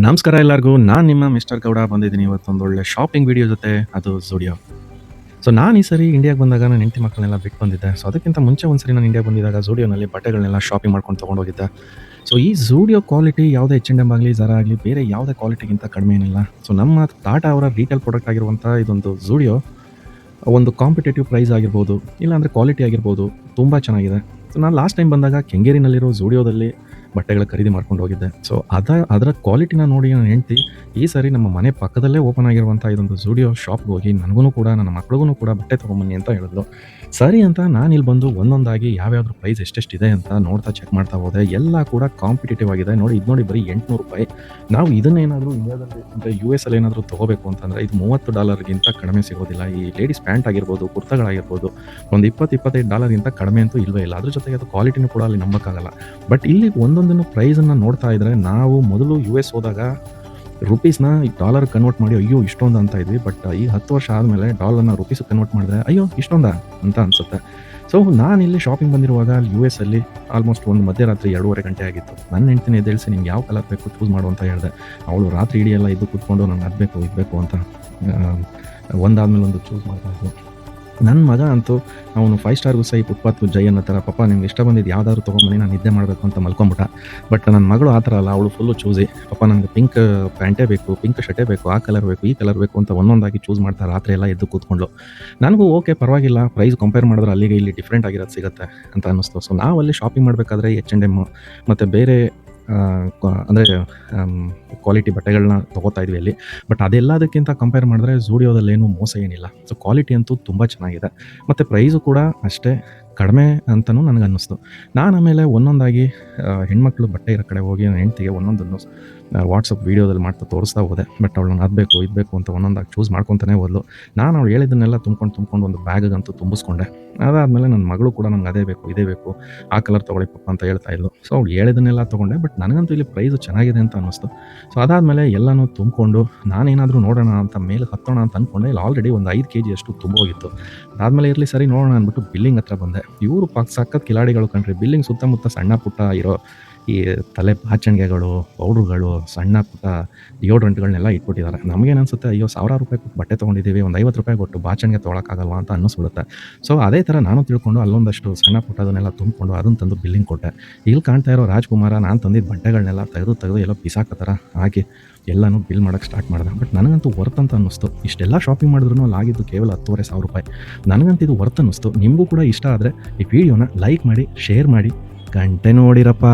ನಮಸ್ಕಾರ ಎಲ್ಲರಿಗೂ. ನಾನು ನಿಮ್ಮ ಮಿಸ್ಟರ್ ಗೌಡ ಬಂದಿದ್ದೀನಿ ಇವತ್ತೊಂದು ಒಳ್ಳೆ ಶಾಪಿಂಗ್ ವಿಡಿಯೋ ಜೊತೆ. ಅದು ಝೂಡಿಯೋ. ಸೊ ನಾನು ಈ ಸರಿ ಇಂಡಿಯಾಗೆ ಬಂದಾಗ ನನ್ನ ಹೆಂಡತಿ ಮಕ್ಕಳನ್ನೆಲ್ಲ ಬಿಟ್ಟು ಬಂದಿದ್ದೆ. ಸೊ ಅದಕ್ಕಿಂತ ಮುಂಚೆ ಒಂದ್ಸರಿ ನಾನು ಇಂಡಿಯಾಗೆ ಬಂದಿದ್ದಾಗ ಝೂಡಿಯೋನಲ್ಲಿ ಬಟ್ಟೆಗಳನ್ನೆಲ್ಲ ಶಾಪಿಂಗ್ ಮಾಡ್ಕೊಂಡು ತೊಗೊಂಡೋಗಿದ್ದೆ. ಸೊ ಈ ಝೂಡಿಯೋ ಕ್ವಾಲಿಟಿ ಯಾವುದೇ H&M ಆಗಲಿ, Zara ಆಗಲಿ, ಬೇರೆ ಯಾವುದೇ ಕ್ವಾಲಿಟಿಗಿಂತ ಕಡಿಮೆ ಏನಿಲ್ಲ. ಸೊ ನಮ್ಮ ಟಾಟಾ ಅವರ ರೀಟೇಲ್ ಪ್ರಾಡಕ್ಟ್ ಆಗಿರುವಂಥ ಇದೊಂದು ಝೂಡಿಯೋ ಒಂದು ಕಾಂಪಿಟೇಟಿವ್ ಪ್ರೈಸ್ ಆಗಿರ್ಬೋದು, ಇಲ್ಲಾಂದರೆ ಕ್ವಾಲಿಟಿ ಆಗಿರ್ಬೋದು, ತುಂಬ ಚೆನ್ನಾಗಿದೆ. ಸೊ ನಾನು ಲಾಸ್ಟ್ ಟೈಮ್ ಬಂದಾಗ ಕೆಂಗೇರಿನಲ್ಲಿರೋ ಝೂಡಿಯೋದಲ್ಲಿ ಬಟ್ಟೆಗಳ ಖರೀದಿ ಮಾಡ್ಕೊಂಡು ಹೋಗಿದ್ದೆ. ಸೊ ಅದರ ಕ್ವಾಲಿಟಿನ ನೋಡಿ ನನ್ನ ಹೆಂಡ್ತಿ ಈ ಸಾರಿ ನಮ್ಮ ಮನೆ ಪಕ್ಕದಲ್ಲೇ ಓಪನ್ ಆಗಿರುವಂಥ ಇದೊಂದು ಝೂಡಿಯೋ ಶಾಪ್ಗೆ ಹೋಗಿ ನನಗೂ ಕೂಡ ನನ್ನ ಮಕ್ಳಿಗೂ ಕೂಡ ಬಟ್ಟೆ ತೊಗೊಂಬನ್ನಿ ಅಂತ ಹೇಳಿದ್ರು. ಸರಿ ಅಂತ ನಾನು ಇಲ್ಲಿ ಬಂದು ಒಂದೊಂದಾಗಿ ಯಾವ್ಯಾವ್ದ್ರ ಪ್ರೈಸ್ ಎಷ್ಟೆಷ್ಟಿದೆ ಅಂತ ನೋಡ್ತಾ ಚೆಕ್ ಮಾಡ್ತಾ ಹೋದೆ. ಎಲ್ಲ ಕೂಡ ಕಾಂಪಿಟೇಟಿವ್ ಆಗಿದೆ. ಇದು ನೋಡಿ ಬರೀ $800. ನಾವು ಇದನ್ನೇನಾದರೂ ಇಂಡಿಯಾದಲ್ಲಿ ಅಂದರೆ US ಅಲ್ಲಿ ಏನಾದರೂ ತೊಗೋಬೇಕು ಅಂತಂದರೆ ಇದು $30ಗಿಂತ ಕಡಿಮೆ ಸಿಗೋದಿಲ್ಲ. ಈ ಲೇಡೀಸ್ ಪ್ಯಾಂಟ್ ಆಗಿರ್ಬೋದು, ಕುರ್ತಾಗಳಾಗಿರ್ಬೋದು, ಒಂದು $20-25 ಕಡಿಮೆ ಅಂತೂ ಇಲ್ಲವೇ ಇಲ್ಲ. ಅದ್ರ ಜೊತೆಗೆ ಅದು ಕ್ವಾಲಿಟಿನೂ ಕೂಡ ಅಲ್ಲಿ ನಂಬಕ್ಕಾಗಲ್ಲ. ಬಟ್ ಇಲ್ಲಿ ಒಂದೊಂದನ್ನು ಪ್ರೈಸನ್ನು ನೋಡ್ತಾ ಇದ್ದರೆ ನಾವು ಮೊದಲು US ಹೋದಾಗ ರುಪೀಸ್ನ ಡಾಲರ್ ಕನ್ವರ್ಟ್ ಮಾಡಿ ಅಯ್ಯೋ ಇಷ್ಟೊಂದು ಅಂತ ಇದ್ವಿ. ಬಟ್ ಈ 10 ವರ್ಷ ಆದಮೇಲೆ ಡಾಲರ್ನ ರುಪೀಸ್ ಕನ್ವರ್ಟ್ ಮಾಡಿದ್ರೆ ಅಯ್ಯೋ ಇಷ್ಟೊಂದಾ ಅಂತ ಅನಿಸುತ್ತೆ. ಸೊ ನಾನಿಲ್ಲಿ ಶಾಪಿಂಗ್ ಬಂದಿರುವಾಗ US ಅಲ್ಲಿ ಆಲ್ಮೋಸ್ಟ್ ಒಂದು ಮಧ್ಯರಾತ್ರಿ 2:30 ಗಂಟೆ ಆಗಿತ್ತು. ನನ್ನ ಹೆಂಡ್ತಿನ ಎದ್ದೇಳಿಸಿ ನಿಂಗೆ ಯಾವ ಕಲರ್ ಬೇಕು ಚೂಸ್ ಮಾಡು ಅಂತ ಹೇಳಿದೆ. ಅವಳು ರಾತ್ರಿ ಇಡೀ ಎಲ್ಲ ಇದ್ದು ಕೂತ್ಕೊಂಡು ನಂಗೆ ಅದು ಬೇಕು ಇದು ಬೇಕು ಅಂತ ಒಂದಾದ್ಮೇಲೆ ಒಂದು ಚೂಸ್ ಮಾಡ್ತಾ ಇದ್ಲು. ನನ್ನ ಮಗ ಅಂತೂ ಅವನು 5 ಸ್ಟಾರ್ಗೂ ಸೈ ಫುಟ್ಪಾತ್ ಜೈ ಅನ್ನೋ ಥರ ಪಪ್ಪ ನಿಮ್ಗೆ ಇಷ್ಟ ಬಂದಿದ್ದು ಯಾವ್ದಾದ್ರು ತೊಗೊಂಬನ್ನಿ ನಾನು ನಿದ್ದೆ ಮಾಡಬೇಕು ಅಂತ ಮಲ್ಕೊಂಬಿಟ್ಟ. ಬಟ್ ನನ್ನ ಮಗಳು ಆ ಥರ ಅಲ್ಲ, ಅವಳು ಫುಲ್ಲು ಚೂಸಿ. ಪಪ್ಪ ನನಗೆ ಪಿಂಕ್ ಪ್ಯಾಂಟೇ ಬೇಕು, ಪಿಂಕ್ ಶರ್ಟೇ ಬೇಕು, ಆ ಕಲರ್ ಬೇಕು, ಈ ಕಲರ್ ಬೇಕು ಅಂತ ಒಂದೊಂದಾಗಿ ಚೂಸ್ ಮಾಡ್ತಾ ರಾತ್ರಿ ಎಲ್ಲ ಎದ್ದು ಕೂತ್ಕೊಂಡ್ಳು. ನನಗೂ ಓಕೆ ಪರವಾಗಿಲ್ಲ, ಪ್ರೈಸ್ ಕಂಪೇರ್ ಮಾಡಿದ್ರೆ ಅಲ್ಲಿಗೆ ಇಲ್ಲಿ ಡಿಫ್ರೆಂಟ್ ಆಗಿರೋದು ಸಿಗುತ್ತೆ ಅಂತ ಅನ್ನಿಸ್ತು. ಸೊ ನಾವಲ್ಲಿ ಶಾಪಿಂಗ್ ಮಾಡಬೇಕಾದ್ರೆ H&M ಮತ್ತು ಬೇರೆ ಅಂದರೆ ಕ್ವಾಲಿಟಿ ಬಟ್ಟೆಗಳನ್ನ ತೊಗೋತಾ ಇದ್ವಿ ಅಲ್ಲಿ. ಬಟ್ ಅದೆಲ್ಲದಕ್ಕಿಂತ ಕಂಪೇರ್ ಮಾಡಿದ್ರೆ ಝೂಡಿಯೋದಲ್ಲೇನು ಮೋಸ ಏನಿಲ್ಲ. ಸೊ ಕ್ವಾಲಿಟಿ ಅಂತೂ ತುಂಬ ಚೆನ್ನಾಗಿದೆ ಮತ್ತು ಪ್ರೈಸು ಕೂಡ ಅಷ್ಟೇ ಕಡಿಮೆ ಅಂತಲೂ ನನಗನ್ನಿಸ್ತು. ನಾನು ಆಮೇಲೆ ಒಂದೊಂದಾಗಿ ಹೆಣ್ಮಕ್ಳು ಬಟ್ಟೆ ಇರೋ ಕಡೆ ಹೋಗಿ ನನ್ನ ಹೆಂಡ್ತಿಗೆ ಒಂದೊಂದನ್ನು ವಾಟ್ಸಪ್ ವೀಡಿಯೋದಲ್ಲಿ ಮಾಡ್ತಾ ತೋರಿಸ್ತಾ ಹೋದೆ. ಬಟ್ ಅವಳು ನಂಗೆ ಅದು ಬೇಕು ಇದು ಬೇಕು ಅಂತ ಒಂದೊಂದಾಗಿ ಚೂಸ್ ಮಾಡ್ಕೊತಾನೆ ಹೋದ್ಲು. ನಾನು ಅವಳು ಹೇಳಿದ್ದನ್ನೆಲ್ಲ ತುಂಬ್ಕೊಂಡು ಒಂದು ಬ್ಯಾಗಂತೂ ತುಂಬಿಸ್ಕೊಂಡೆ. ಅದಾದಮೇಲೆ ನನ್ನ ಮಗಳು ಕೂಡ ನಂಗೆ ಅದೇ ಬೇಕು ಇದೇ ಬೇಕು, ಆ ಕಲರ್ ತೊಗೊಳ್ಳಿ ಪಪ್ಪ ಅಂತ ಹೇಳ್ತಾ ಇದ್ಲು. ಸೊ ಅವಳು ಹೇಳಿದ್ದನ್ನೆಲ್ಲ ತೊಗೊಂಡೆ. ಬಟ್ ನನಗಂತೂ ಇಲ್ಲಿ ಪ್ರೈಸು ಚೆನ್ನಾಗಿದೆ ಅಂತ ಅನ್ನಿಸ್ತು. ಸೊ ಅದಾದಮೇಲೆ ಎಲ್ಲನೂ ತುಂಬಿಕೊಂಡು ನಾನೇನಾದರೂ ನೋಡೋಣ ಅಂತ ಮೇಲೆ ಹತ್ತೋಣ ಅಂತ ಅಂದ್ಕೊಂಡೆ. ಇಲ್ಲಿ ಆಲ್ರೆಡಿ ಒಂದು 5 kg ಅಷ್ಟು ತುಂಬೋಗಿತ್ತು. ಅದಾದಮೇಲೆ ಇರಲಿ ಸರಿ ನೋಡೋಣ ಅಂದ್ಬಿಟ್ಟು ಬಿಲ್ಲಿಂಗ್ ಹತ್ರ ಬಂದೆ. ಇವರು ಸಖತ್ ಕಿಲಾಡಿಗಳು ಕಣ್ರಿ. ಬಿಲ್ಲಿಂಗ್ ಸುತ್ತಮುತ್ತ ಸಣ್ಣ ಪುಟ್ಟ ಇರೋ ಈ ತಲೆ ಬಾಚಣಿಗೆಗಳು, ಪೌಡ್ರುಗಳು, ಸಣ್ಣ ಪುಟ್ಟ ಡಿಯೋಡ್ರೆಂಟ್ಗಳನ್ನೆಲ್ಲ ಇಟ್ಬಿಟ್ಟಿದ್ದಾರೆ. ನಮಗೇನು ಅನಿಸುತ್ತೆ, ಅಯ್ಯೋ ₹1000 ಕೊಟ್ಟು ಬಟ್ಟೆ ತೊಗೊಂಡಿದ್ದೀವಿ, ಒಂದು ₹50 ಕೊಟ್ಟು ಬಾಚಣಿಗೆ ತೊಗೊಳಕ್ಕಾಗಲ್ವಾ ಅಂತ ಅನ್ನಿಸ್ಬಿಡುತ್ತೆ. ಸೊ ಅದೇ ಥರ ನಾನು ತಿಳ್ಕೊಂಡು ಅಲ್ಲೊಂದಷ್ಟು ಸಣ್ಣ ಪುಟ್ಟದನ್ನೆಲ್ಲ ತುಂಬಿಕೊಂಡು ಅದನ್ನು ತಂದು ಬಿಲ್ಲಿಂಗ್ ಕೊಟ್ಟೆ. ಇಲ್ಲಿ ಕಾಣ್ತಾ ಇರೋ ರಾಜ್ಕುಮಾರ ನಾನು ತಂದಿದ್ದ ಬಟ್ಟೆಗಳನ್ನೆಲ್ಲ ತೆಗೆದು ಎಲ್ಲ ಬಿಸಾಕೋ ಥರ ಹಾಕಿ ಎಲ್ಲನೂ ಬಿಲ್ ಮಾಡೋಕ್ಕೆ ಸ್ಟಾರ್ಟ್ ಮಾಡಿದೆ. ಬಟ್ ನನಗಂತೂ ವರ್ತ್ ಅಂತ ಅನ್ನಿಸ್ತು. ಇಷ್ಟೆಲ್ಲ ಶಾಪಿಂಗ್ ಮಾಡಿದ್ರೂ ಅಲ್ಲಿ ಆಗಿದ್ದು ಕೇವಲ ₹10,500. ನನಗಂತೂ ಇದು ವರ್ತ್ ಅನ್ನಿಸ್ತು. ನಿಮಗೂ ಕೂಡ ಇಷ್ಟ ಆದರೆ ಈ ವಿಡಿಯೋನ ಲೈಕ್ ಮಾಡಿ, ಶೇರ್ ಮಾಡಿ, ಗಂಟೆ ನೋಡಿರಪ್ಪ.